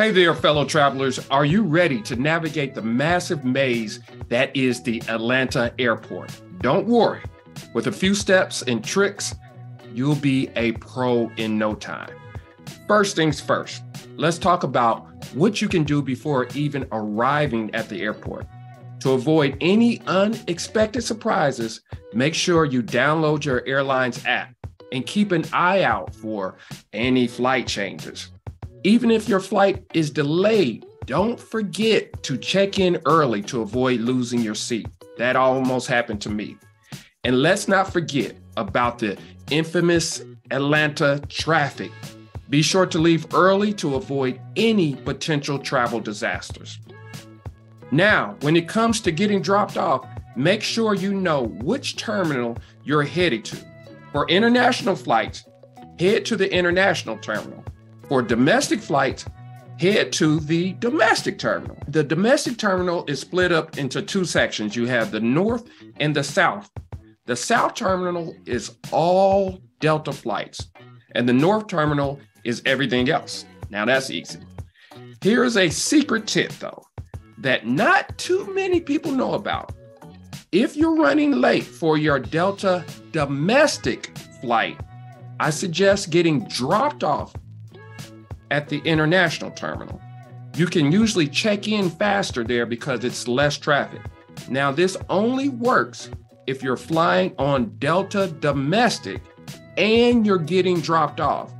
Hey there, fellow travelers. Are you ready to navigate the massive maze that is the Atlanta airport? Don't worry. With a few steps and tricks, you'll be a pro in no time. First things first, let's talk about what you can do before even arriving at the airport. To avoid any unexpected surprises, make sure you download your airline's app and keep an eye out for any flight changes. Even if your flight is delayed, don't forget to check in early to avoid losing your seat. That almost happened to me. And let's not forget about the infamous Atlanta traffic. Be sure to leave early to avoid any potential travel disasters. Now, when it comes to getting dropped off, make sure you know which terminal you're headed to. For international flights, head to the international terminal. For domestic flights, head to the domestic terminal. The domestic terminal is split up into two sections. You have the north and the south. The south terminal is all Delta flights, and the north terminal is everything else. Now that's easy. Here's a secret tip though, that not too many people know about. If you're running late for your Delta domestic flight, I suggest getting dropped off at the international terminal. You can usually check in faster there because it's less traffic. Now, this only works if you're flying on Delta domestic and you're getting dropped off.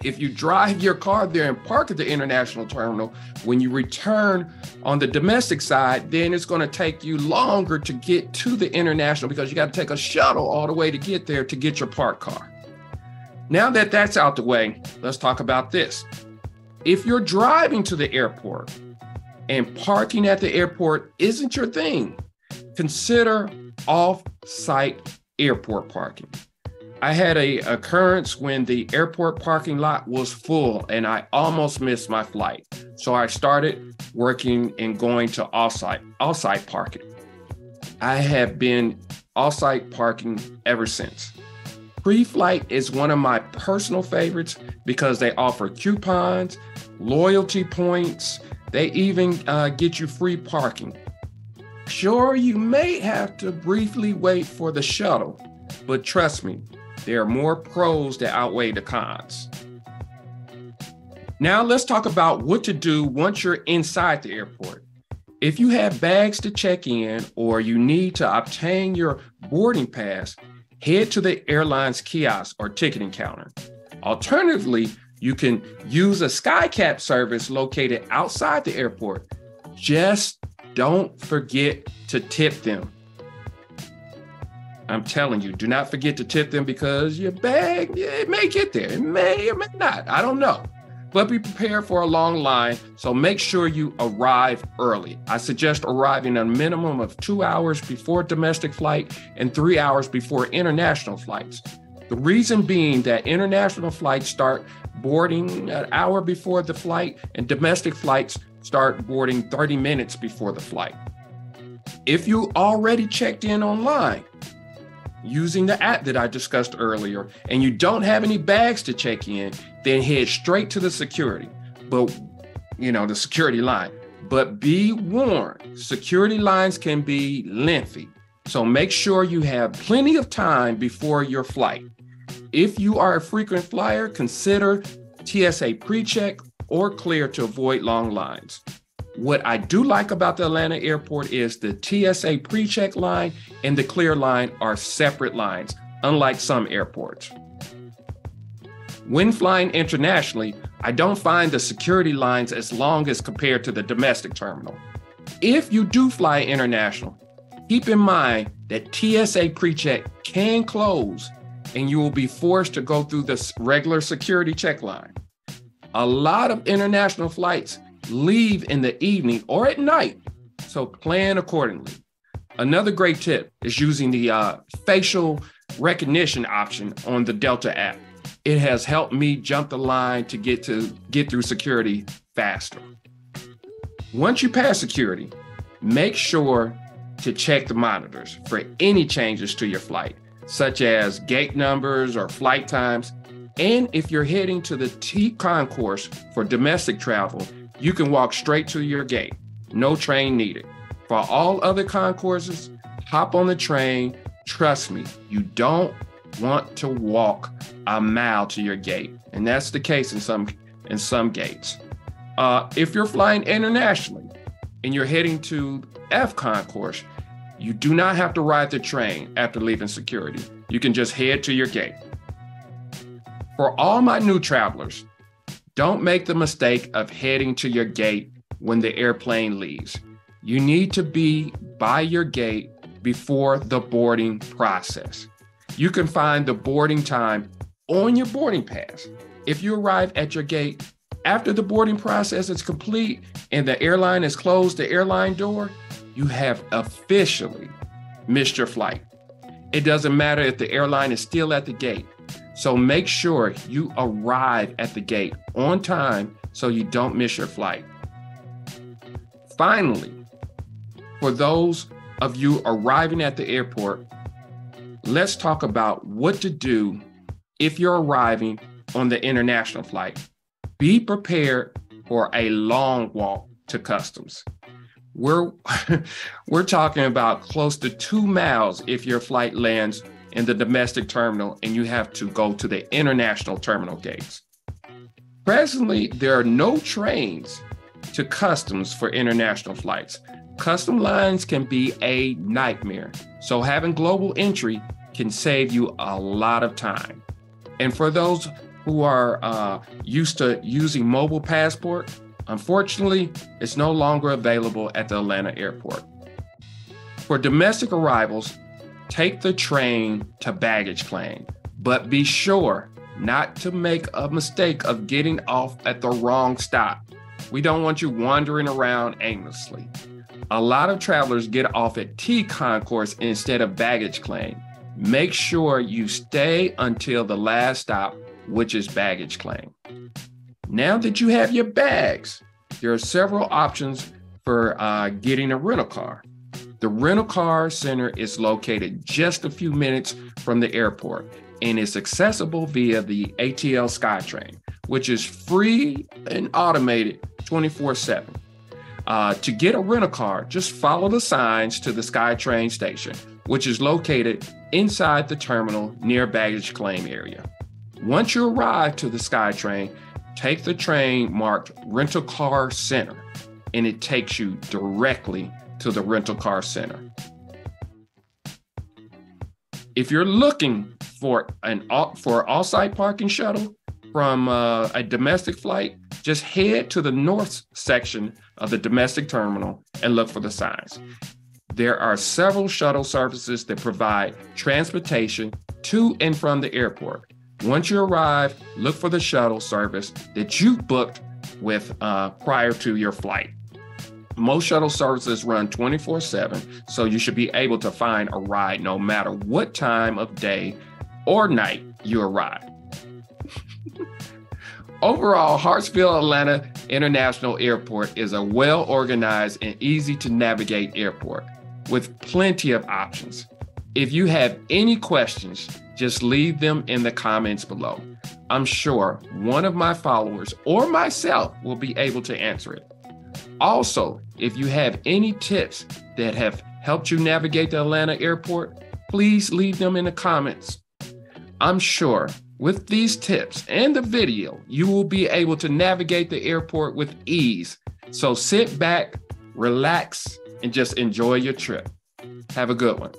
If you drive your car there and park at the international terminal, when you return on the domestic side, then it's going to take you longer to get to the international because you got to take a shuttle all the way to get there to get your parked car. Now that that's out the way, let's talk about this. If you're driving to the airport and parking at the airport isn't your thing, consider off-site airport parking. I had an occurrence when the airport parking lot was full and I almost missed my flight. So I started working and going to off-site parking. I have been off-site parking ever since. Pre-flight is one of my personal favorites because they offer coupons, loyalty points. They even get you free parking. Sure, you may have to briefly wait for the shuttle, but trust me, there are more pros that outweigh the cons. Now let's talk about what to do once you're inside the airport. If you have bags to check in or you need to obtain your boarding pass, head to the airline's kiosk or ticketing counter. Alternatively, you can use a SkyCap service located outside the airport. Just don't forget to tip them. I'm telling you, do not forget to tip them because your bag, it may get there. It may or may not. I don't know. But be prepared for a long line, so make sure you arrive early. I suggest arriving a minimum of 2 hours before domestic flight and 3 hours before international flights. The reason being that international flights start boarding an hour before the flight and domestic flights start boarding 30 minutes before the flight. If you already checked in online, using the app that I discussed earlier, and you don't have any bags to check in, then head straight to the security, the security line. But be warned, security lines can be lengthy. So make sure you have plenty of time before your flight. If you are a frequent flyer, consider TSA PreCheck or Clear to avoid long lines. What I do like about the Atlanta airport is the TSA PreCheck line and the Clear line are separate lines, unlike some airports. When flying internationally, I don't find the security lines as long as compared to the domestic terminal. If you do fly international, keep in mind that TSA PreCheck can close and you will be forced to go through the regular security check line. A lot of international flights leave in the evening or at night, so plan accordingly. Another great tip is using the facial recognition option on the Delta app. It has helped me jump the line to get through security faster. Once you pass security, make sure to check the monitors for any changes to your flight, such as gate numbers or flight times. And if you're heading to the T concourse for domestic travel, you can walk straight to your gate. No train needed. For all other concourses, hop on the train. Trust me, you don't want to walk a mile to your gate. And that's the case in some gates. If you're flying internationally and you're heading to F concourse, you do not have to ride the train after leaving security. You can just head to your gate. For all my new travelers, don't make the mistake of heading to your gate when the airplane leaves. You need to be by your gate before the boarding process. You can find the boarding time on your boarding pass. If you arrive at your gate after the boarding process is complete and the airline has closed the airline door, you have officially missed your flight. It doesn't matter if the airline is still at the gate. So make sure you arrive at the gate on time so you don't miss your flight. Finally, for those of you arriving at the airport, let's talk about what to do if you're arriving on the international flight. Be prepared for a long walk to customs. We're talking about close to 2 miles if your flight lands in the domestic terminal and you have to go to the international terminal gates. Presently, there are no trains to customs for international flights. Custom lines can be a nightmare, so having global entry can save you a lot of time. And for those who are used to using mobile passport, unfortunately, it's no longer available at the Atlanta airport. For domestic arrivals, take the train to baggage claim, but be sure not to make a mistake of getting off at the wrong stop. We don't want you wandering around aimlessly. A lot of travelers get off at T concourse instead of baggage claim. Make sure you stay until the last stop, which is baggage claim. Now that you have your bags, there are several options for getting a rental car. The rental car center is located just a few minutes from the airport and is accessible via the ATL SkyTrain, which is free and automated 24/7. To get a rental car, just follow the signs to the SkyTrain station, which is located inside the terminal near baggage claim area. Once you arrive to the SkyTrain, take the train marked Rental Car Center, and it takes you directly to the rental car center. If you're looking for an off-site parking shuttle from a domestic flight, just head to the north section of the domestic terminal and look for the signs. There are several shuttle services that provide transportation to and from the airport. Once you arrive, look for the shuttle service that you booked with prior to your flight. Most shuttle services run 24/7, so you should be able to find a ride no matter what time of day or night you arrive. Overall, Hartsfield Atlanta International Airport is a well-organized and easy-to-navigate airport with plenty of options. If you have any questions, just leave them in the comments below. I'm sure one of my followers or myself will be able to answer it. Also, if you have any tips that have helped you navigate the Atlanta airport, please leave them in the comments. I'm sure with these tips and the video, you will be able to navigate the airport with ease. So sit back, relax, and just enjoy your trip. Have a good one.